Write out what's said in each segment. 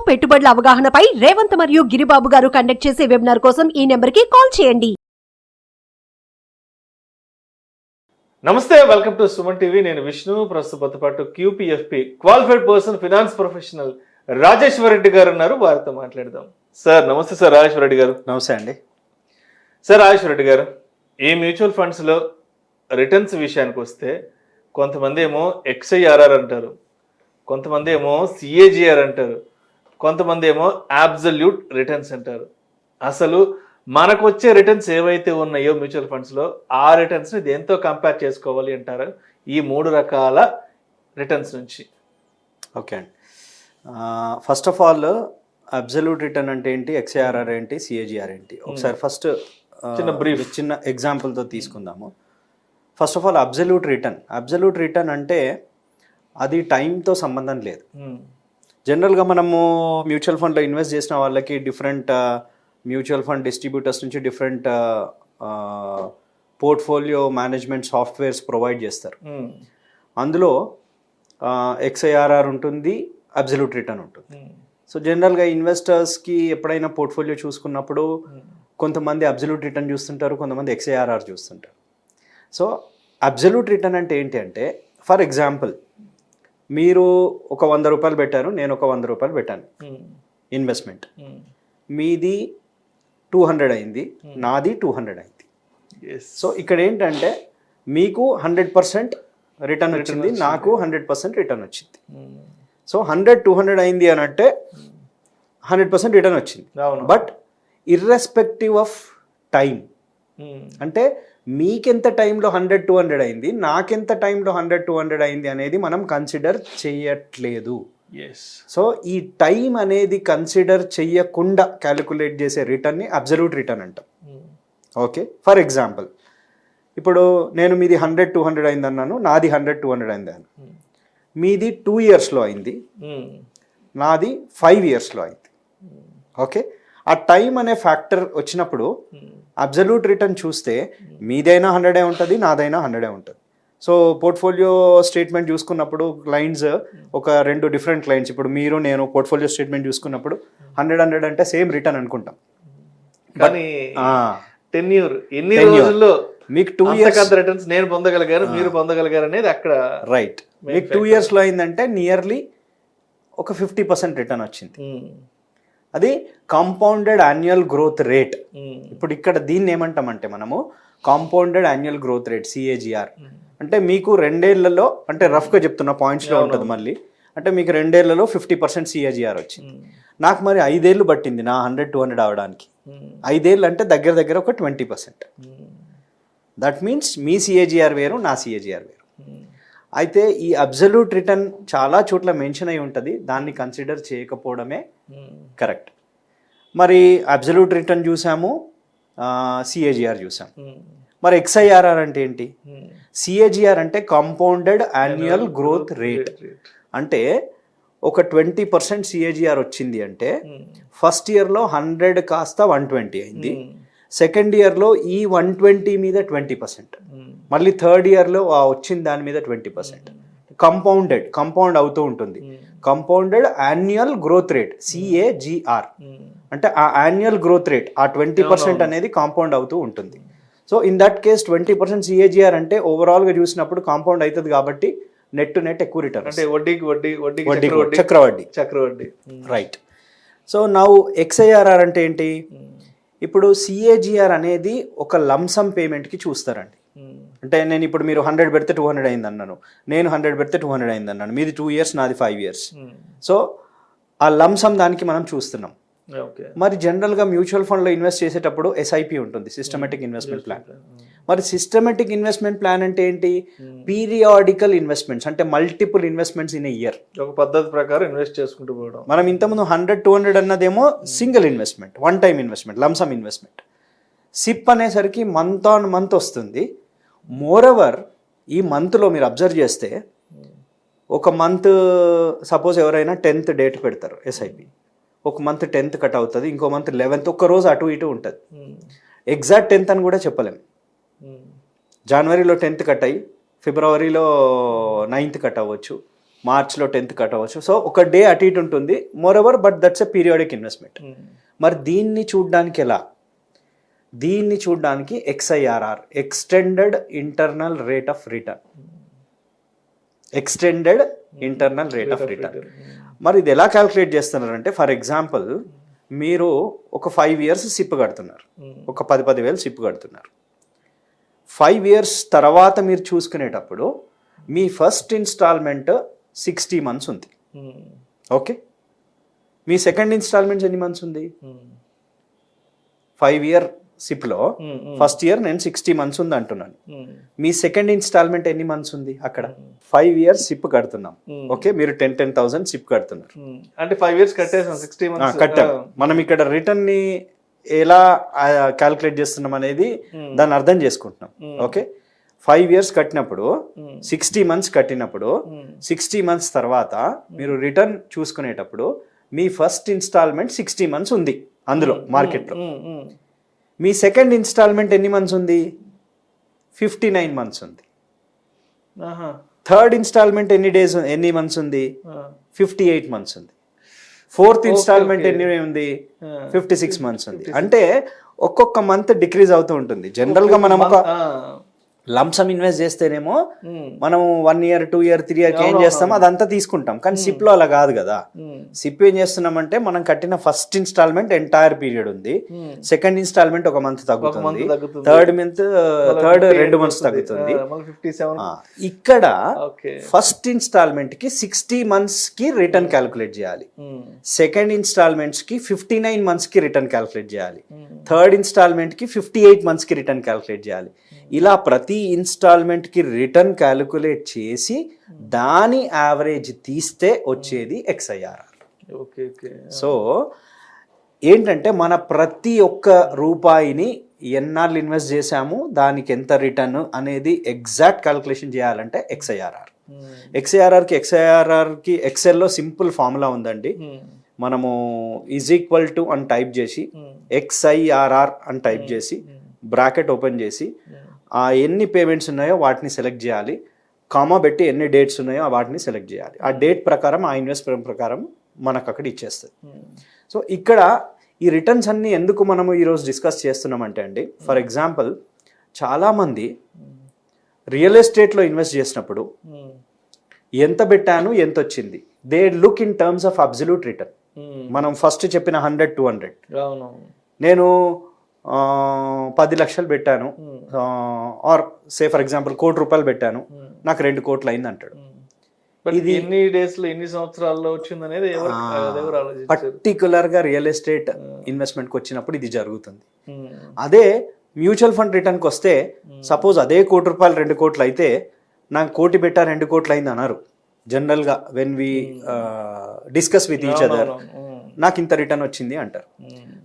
పెట్టుబడుల అవగాహనపై రేవంత్ మరియు గిరిబాబు గారు కండక్ట్ చేసే వెబినార్ కోసం ఈ నెంబర్కి కాల్ చేయండి. నమస్తే, వెల్కమ్ టు సుమన్ టీవీ. నేను విష్ణు. ప్రస్తుతంతో పాటు Q P F P qualified person finance professional Rajeshwara Reddy garu ఉన్నారు. వారితో మాట్లాడదాం. సార్ నమస్తే. సార్ రాజేశ్వర రెడ్డి గారు. నమస్తే అండి. సార్ రాజేశ్వర రెడ్డి గారు, ఈ మ్యూచువల్ ఫండ్స్లో రిటర్న్స్ విషయానికి వస్తే కొంతమంది ఏమో XIRR అంటారు, కొంతమంది ఏమో CAGR అంటారు, కొంతమంది ఏమో అబ్సల్యూట్ రిటర్న్స్ అంటారు. అసలు మనకు వచ్చే రిటర్న్స్ ఏవైతే ఉన్నాయో మ్యూచువల్ ఫండ్స్లో ఆ రిటర్న్స్ని దేంతో కంపేర్ చేసుకోవాలి అంటారు ఈ మూడు రకాల రిటర్న్స్ నుంచి? ఓకే అండి. First of all absolute return అంటే ఏంటి, XIRR ఏంటి, CAGR ఏంటి, ఒకసారి ఫస్ట్ చిన్న ఎగ్జాంపుల్తో తీసుకుందాము. First of all absolute return అంటే అది టైంతో సంబంధం లేదు. జనరల్గా మనము మ్యూచువల్ ఫండ్లో ఇన్వెస్ట్ చేసిన వాళ్ళకి డిఫరెంట్ మ్యూచువల్ ఫండ్ డిస్ట్రిబ్యూటర్స్ నుంచి different portfolio management softwares provide చేస్తారు. అందులో XIRR ఉంటుంది, అబ్సల్యూట్ రిటర్న్ ఉంటుంది. సో జనరల్గా ఇన్వెస్టర్స్కి ఎప్పుడైనా పోర్ట్ఫోలియో చూసుకున్నప్పుడు కొంతమంది అబ్సల్యూట్ రిటర్న్ చూస్తుంటారు, కొంతమంది XIRR చూస్తుంటారు. సో అబ్సల్యూట్ రిటర్న్ అంటే ఏంటి అంటే, ఫర్ ఎగ్జాంపుల్ మీరు ఒక 100 రూపాయలు పెట్టారు, నేను ఒక 100 రూపాయలు పెట్టాను ఇన్వెస్ట్మెంట్. మీది 200 అయింది, నాది 200 అయింది. సో ఇక్కడ ఏంటంటే మీకు 100% రిటర్న్ వచ్చింది, నాకు 100% రిటర్న్ వచ్చింది. సో 100-200 అయింది అని అంటే 100% రిటర్న్ వచ్చింది. బట్ ఇర్రెస్పెక్టివ్ ఆఫ్ టైం, అంటే మీకెంత టైంలో 100-200 అయింది, నాకెంత టైంలో 100-200 అయింది అనేది మనం కన్సిడర్ చేయట్లేదు. సో ఈ టైం అనేది కన్సిడర్ చెయ్యకుండా క్యాలిక్యులేట్ చేసే రిటర్న్ని అబ్సల్యూట్ రిటర్న్ అంటాం. ఓకే, ఫర్ ఎగ్జాంపుల్ ఇప్పుడు నేను మీది 100-200 అయింది అన్నాను, నాది 100-200 అయింది అన్నాను. మీది 2 yearsలో అయింది, నాది 5 yearsలో అయింది. ఓకే, ఆ టైం అనే ఫ్యాక్టర్ వచ్చినప్పుడు అబ్సల్యూట్ రిటర్న్ చూస్తే మీదైనా 100 ఉంటుంది, నాదైనా 100 ఉంటుంది. సో పోర్ట్ఫోలియో స్టేట్మెంట్ చూసుకున్నప్పుడు క్లయింట్స్ ఒక 2 డిఫరెంట్ క్లయింట్స్, ఇప్పుడు మీరు నేను పోర్ట్ఫోలియో స్టేట్మెంట్ చూసుకున్నప్పుడు 100 అంటే సేమ్ రిటర్న్ అనుకుంటాం. కానీ ఎన్ని రోజుల్లో మీకు 2 years రిటర్న్స్ నేను పొందగలిగాను, మీరు పొందగలిగారు అనేది అక్కడ రైట్. మీకు 2 yearsలో అయిందంటే నియర్లీ ఒక 50% రిటర్న్ వచ్చింది. అది కాంపౌండెడ్ యాన్యువల్ గ్రోత్ రేట్. ఇప్పుడు ఇక్కడ దీన్ని ఏమంటామంటే మనము compounded annual growth rate, CAGR. అంటే మీకు 2 ఏళ్లలో, అంటే రఫ్గా చెప్తున్న పాయింట్స్లో ఉంటుంది మళ్ళీ, అంటే మీకు 2 ఏళ్లలో 50% CAGR వచ్చింది. నాకు మరి 5 ఏళ్ళు పట్టింది నా 100-200 అవడానికి. 5 ఏళ్ళు అంటే దగ్గర దగ్గర ఒక 20%. దట్ మీన్స్ మీ CAGR వేరు, నా CAGR వేరు. అయితే ఈ అబ్సల్యూట్ రిటర్న్ చాలా చోట్ల మెన్షన్ అయి ఉంటుంది, దాన్ని కన్సిడర్ చేయకపోవడమే కరెక్ట్. మరి అబ్సల్యూట్ రిటర్న్ చూసాము, CAGR చూసాము. మరి XIRR అంటే ఏంటి? CAGR అంటే కాంపౌండెడ్ యాన్యువల్ గ్రోత్ రేట్. అంటే ఒక 20% CAGR వచ్చింది అంటే ఫస్ట్ ఇయర్లో 100 కాస్త 120 అయింది, సెకండ్ ఇయర్లో ఈ 120 మీద 20%, మళ్ళీ థర్డ్ ఇయర్లో వచ్చిన దాని మీద 20%. కాంపౌండ్ అవుతూ ఉంటుంది. Compounded annual growth rate, CAGR. అంటే ఆ యాన్యువల్ గ్రోత్ రేట్, ఆ 20% అనేది కాంపౌండ్ అవుతూ ఉంటుంది. So in that case 20% CAGR అంటే ఓవరాల్గా చూసినప్పుడు కాంపౌండ్ అవుతుంది కాబట్టి నెట్ టు నెట్ ఎక్కువ రిటర్న్, అంటే చక్రవడ్డీ. రైట్. సో నౌ XIRR అంటే ఏంటి? ఇప్పుడు CAGR అనేది ఒక లంసమ్ పేమెంట్కి చూస్తారండి. అంటే నేను ఇప్పుడు మీరు 100 పెడితే 200 అయింది అన్నాను, నేను 100 పెడితే 200 అయింది అన్నాను. మీది 2 years, నాది 5 years. సో ఆ లంసమ్ దానికి మనం చూస్తున్నాం. మరి జనరల్గా మ్యూచువల్ ఫండ్లో ఇన్వెస్ట్ చేసేటప్పుడు SIP ఉంటుంది, సిస్టమేటిక్ ఇన్వెస్ట్మెంట్ ప్లాన్. మరి సిస్టమేటిక్ ఇన్వెస్ట్మెంట్ ప్లాన్ అంటే ఏంటి? పీరియాడికల్ ఇన్వెస్ట్మెంట్స్, అంటే multiple investments in a year, ఒక పద్ధతి ప్రకారం ఇన్వెస్ట్ చేసుకుంటూ పోవడం. మనం ఇంతకుముందు 100-200 అన్నదేమో single investment, one time investment, lump sum investment. SIP అనేసరికి మంత్ ఆన్ మంత్ వస్తుంది. మోరోవర్ ఈ మంత్లో మీరు అబ్జర్వ్ చేస్తే ఒక మంత్ సపోజ్ ఎవరైనా 10th డేట్ పెడతారు SIP, ఒక మంత్ 10th కట్ అవుతుంది, ఇంకో మంత్ 11th, ఒక్క రోజు అటు ఇటు ఉంటుంది. ఎగ్జాక్ట్ 10th అని కూడా చెప్పలేము. జనవరిలో 10th కట్ అయ్యి ఫిబ్రవరిలో 9th కట్ అవ్వచ్చు, మార్చ్లో 10th కట్ అవ్వచ్చు. సో ఒక డే అటు ఇటు ఉంటుంది. More over but that's a periodic investment. మరి దీన్ని చూడడానికి ఎలా? దీన్ని చూడడానికి XIRR, extended internal rate of return. Extended internal rate of return. మరి ఇది ఎలా క్యాల్కులేట్ చేస్తున్నారంటే, ఫర్ ఎగ్జాంపుల్ మీరు ఒక 5 years సిప్ కడుతున్నారు, ఒక 10,000 సిప్ కడుతున్నారు. 5 years తర్వాత మీరు చూసుకునేటప్పుడు మీ ఫస్ట్ ఇన్స్టాల్మెంట్ 60 months ఉంది. ఓకే, మీ సెకండ్ ఇన్స్టాల్మెంట్స్ ఎన్ని మంత్స్ ఉంది? 5 year సిప్లో ఫస్ట్ ఇయర్ నేను 60 months ఉంది అంటున్నాను. మీ సెకండ్ ఇన్స్టాల్మెంట్ ఎన్ని మంత్స్ ఉంది? అక్కడ 5 years సిప్ కడుతున్నాం. ఓకే, మీరు 10,000 సిప్ కడుతున్నారు అంటే 5 years కట్టేసాం, 60 months కట్టాం. మనం ఇక్కడ రిటర్న్ ని ఎలా క్యాల్కులేట్ చేస్తున్నాం అనేది దాన్ని అర్థం చేసుకుంటున్నాం. ఓకే, 5 years కట్టినప్పుడు 60 months కట్టినప్పుడు 60 months తర్వాత మీరు రిటర్న్ చూసుకునేటప్పుడు మీ ఫస్ట్ ఇన్స్టాల్మెంట్ 60 months ఉంది అందులో మార్కెట్లో. మీ సెకండ్ ఇన్స్టాల్మెంట్ ఎన్ని మంత్స్ ఉంది? 59 months ఉంది. థర్డ్ ఇన్స్టాల్మెంట్ ఎన్ని మంత్స్ ఉంది? 58 months ఉంది. ఫోర్త్ ఇన్స్టాల్మెంట్ ఎన్ని ఉంది? 56 months ఉంది. అంటే ఒక్కొక్క మంత్ డిక్రీజ్ అవుతూ ఉంటుంది. జనరల్ గా మనం ఒక లంసమ్ ఇన్వెస్ట్ చేస్తేనేమో మనం 1 year 2 year 3 year ఏం చేస్తామో అదంతా తీసుకుంటాం. కానీ సిప్ లో అలా కాదు కదా. సిప్ ఏం చేస్తున్నామంటే మనం కట్టిన ఫస్ట్ ఇన్స్టాల్మెంట్ ఎంటైర్ పీరియడ్ ఉంది, సెకండ్ ఇన్స్టాల్మెంట్ ఒక మంత్ తగ్గుతుంది, థర్డ్ 2 months తగ్గుతుంది. ఇక్కడ ఫస్ట్ ఇన్స్టాల్మెంట్ కి 60 months కి రిటర్న్ క్యాల్కులేట్ చేయాలి, సెకండ్ ఇన్స్టాల్మెంట్స్ కి 59 months కి రిటర్న్ క్యాల్కులేట్ చేయాలి, థర్డ్ ఇన్స్టాల్మెంట్ కి 58 months కి రిటర్న్ క్యాల్కులేట్ చేయాలి. ఇలా ప్రతి ఇన్స్టాల్మెంట్ కి రిటర్న్ క్యాలిక్యులేట్ చేసి దాని యావరేజ్ తీస్తే వచ్చేది XIRR. సో ఏంటంటే మన ప్రతి ఒక్క రూపాయిని ఎన్నాళ్ళు ఇన్వెస్ట్ చేశాము, దానికి ఎంత రిటర్న్ అనేది ఎగ్జాక్ట్ క్యాలిక్యులేషన్ చేయాలంటే XIRR. XIRR కి ఎక్సెల్లో సింపుల్ ఫార్ములా ఉందండి. మనము = అని టైప్ చేసి XIRR అని టైప్ చేసి బ్రాకెట్ ఓపెన్ చేసి ఆ ఎన్ని పేమెంట్స్ ఉన్నాయో వాటిని సెలెక్ట్ చేయాలి, కామా పెట్టి ఎన్ని డేట్స్ ఉన్నాయో వాటిని సెలెక్ట్ చేయాలి. ఆ డేట్ ప్రకారం ఆ ఇన్వెస్ట్మెంట్ ప్రకారం మనకు అక్కడ ఇచ్చేస్తుంది. సో ఇక్కడ ఈ రిటర్న్స్ అన్ని ఎందుకు మనము ఈరోజు డిస్కస్ చేస్తున్నామంటే అండి, ఫర్ ఎగ్జాంపుల్ చాలామంది రియల్ ఎస్టేట్లో ఇన్వెస్ట్ చేసినప్పుడు ఎంత పెట్టాను ఎంత వచ్చింది, they look in terms of absolute return. మనం ఫస్ట్ చెప్పిన 100-200, నేను 10 లక్షలు పెట్టాను, ఆర్ సే ఫర్ ఎగ్జాంపుల్ 1 కోటి రూపాయలు పెట్టాను, నాకు 2 కోట్లు అయింది అంటాడు. ఇది ఎన్ని డేస్ లో ఎన్ని సంవత్సరాల్లో వచ్చింది అనేది పర్టికులర్ గా రియల్ ఎస్టేట్ ఇన్వెస్ట్మెంట్ కి వచ్చినప్పుడు ఇది జరుగుతుంది. అదే మ్యూచువల్ ఫండ్ రిటర్న్ కి వస్తే సపోజ్ అదే 1 కోటి రూపాయలు 2 కోట్లు అయితే నాకు 1 కోటి పెట్టా 2 కోట్లు అయింది అన్నారు. జనరల్ గా when we discuss with each other నాకు ఇంత రిటర్న్ వచ్చింది అంటారు.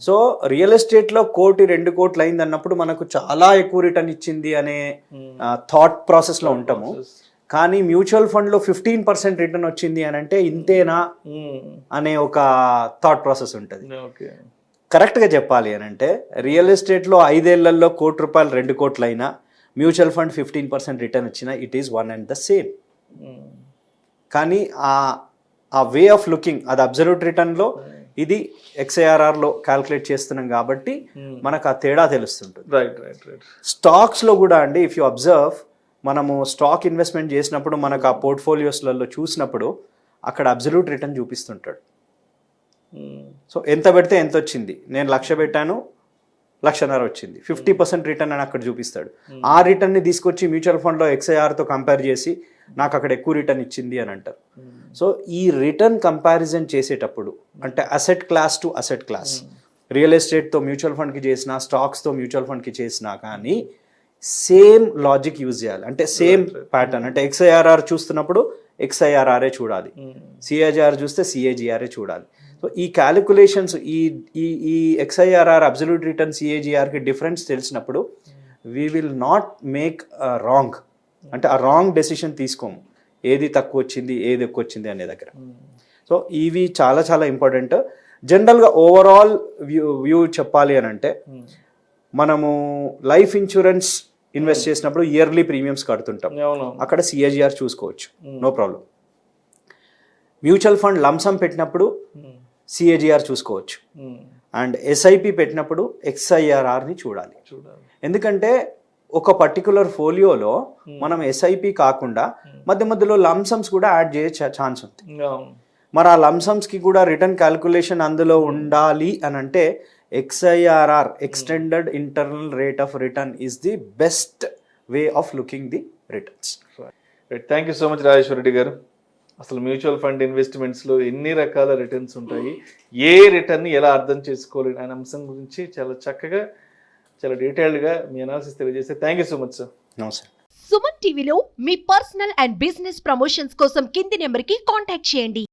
సో రియల్ ఎస్టేట్ లో 1 కోటి 2 కోట్లు అయింది అన్నప్పుడు మనకు చాలా ఎక్కువ రిటర్న్ ఇచ్చింది అనే థాట్ ప్రాసెస్ లో ఉంటాము. కానీ మ్యూచువల్ ఫండ్ లో 15% రిటర్న్ వచ్చింది అని అంటే ఇంతేనా అనే ఒక థాట్ ప్రాసెస్ ఉంటుంది. కరెక్ట్ గా చెప్పాలి అని అంటే రియల్ ఎస్టేట్ లో 5 ఏళ్లలో 1 కోటి రూపాయలు 2 కోట్లు అయినా, మ్యూచువల్ ఫండ్ 15% రిటర్న్ వచ్చినా it is one and the same. కానీ ఆ వే ఆఫ్ లుకింగ్ అది అబ్సల్యూట్ రిటర్న్ లో, ఇది XIRR లో క్యాల్కులేట్ చేస్తున్నాం కాబట్టి మనకు ఆ తేడా తెలుస్తుంటుంది. స్టాక్స్ లో కూడా అండి, ఇఫ్ యూ అబ్జర్వ్, మనము స్టాక్ ఇన్వెస్ట్మెంట్ చేసినప్పుడు మనకు ఆ పోర్ట్ఫోలియోస్లలో చూసినప్పుడు అక్కడ అబ్సల్యూట్ రిటర్న్ చూపిస్తుంటాడు. సో ఎంత పెడితే ఎంత వచ్చింది, నేను 1,00,000 పెట్టాను 1,50,000 వచ్చింది, 50% రిటర్న్ అని అక్కడ చూపిస్తాడు. ఆ రిటర్న్ ని తీసుకొచ్చి మ్యూచువల్ ఫండ్ లో XIRR తో కంపేర్ చేసి నాకు అక్కడ ఎక్కువ రిటర్న్ ఇచ్చింది అని అంటారు. సో ఈ రిటర్న్ కంపారిజన్ చేసేటప్పుడు అంటే asset class to asset class, real ఎస్టేట్తో మ్యూచువల్ ఫండ్కి చేసినా, స్టాక్స్తో మ్యూచువల్ ఫండ్కి చేసినా కానీ సేమ్ లాజిక్ యూజ్ చేయాలి. అంటే సేమ్ ప్యాటర్న్, అంటే XIRR చూస్తున్నప్పుడు XIRR చూడాలి, CAGR చూస్తే CAGR చూడాలి. సో ఈ క్యాలిక్యులేషన్స్, ఈ XIRR అబ్సల్యూట్ రిటర్న్ CAGRకి డిఫరెన్స్ తెలిసినప్పుడు we will not make wrong, అంటే ఆ రాంగ్ డెసిషన్ తీసుకోము, ఏది తక్కువ వచ్చింది ఏది ఎక్కువ వచ్చింది అనే దగ్గర. సో ఇవి చాలా చాలా ఇంపార్టెంట్. జనరల్గా ఓవరాల్ వ్యూ చెప్పాలి అని అంటే, మనము లైఫ్ ఇన్సూరెన్స్ ఇన్వెస్ట్ చేసినప్పుడు ఇయర్లీ ప్రీమియమ్స్ కడుతుంటాం, అక్కడ CAGR చూసుకోవచ్చు, no problem. Mutual fund lumpsum పెట్టినప్పుడు సిఏజిఆర్ చూసుకోవచ్చు, అండ్ ఎస్ఐపి పెట్టినప్పుడు XIRRని చూడాలి. ఎందుకంటే ఒక పర్టికులర్ ఫోలియోలో మనం ఎస్ఐపి కాకుండా మధ్య మధ్యలో లంసమ్స్ కూడా యాడ్ చేసే ఛాన్స్ ఉంది. మరి ఆ లంసమ్స్కి కూడా రిటర్న్ క్యాల్కులేషన్ అందులో ఉండాలి అని అంటే XIRR, extended internal rate of return is the best way of looking the returns. Thank you so much Rajeshwara Reddy గారు. అసలు మ్యూచువల్ ఫండ్ ఇన్వెస్ట్మెంట్స్లో ఎన్ని రకాల రిటర్న్స్ ఉంటాయి, ఏ రిటర్న్ని ఎలా అర్థం చేసుకోవాలి అనే అంశం గురించి చాలా చక్కగా, చాలా డీటెయిల్డ్గా మీ అనాలిసిస్ తెలియజేస్తే thank you so much sir. నమస్తే. సుమన్ టీవీలో మీ పర్సనల్ అండ్ బిజినెస్ ప్రమోషన్స్ కోసం కింది నెంబర్కి కాంటాక్ట్ చేయండి.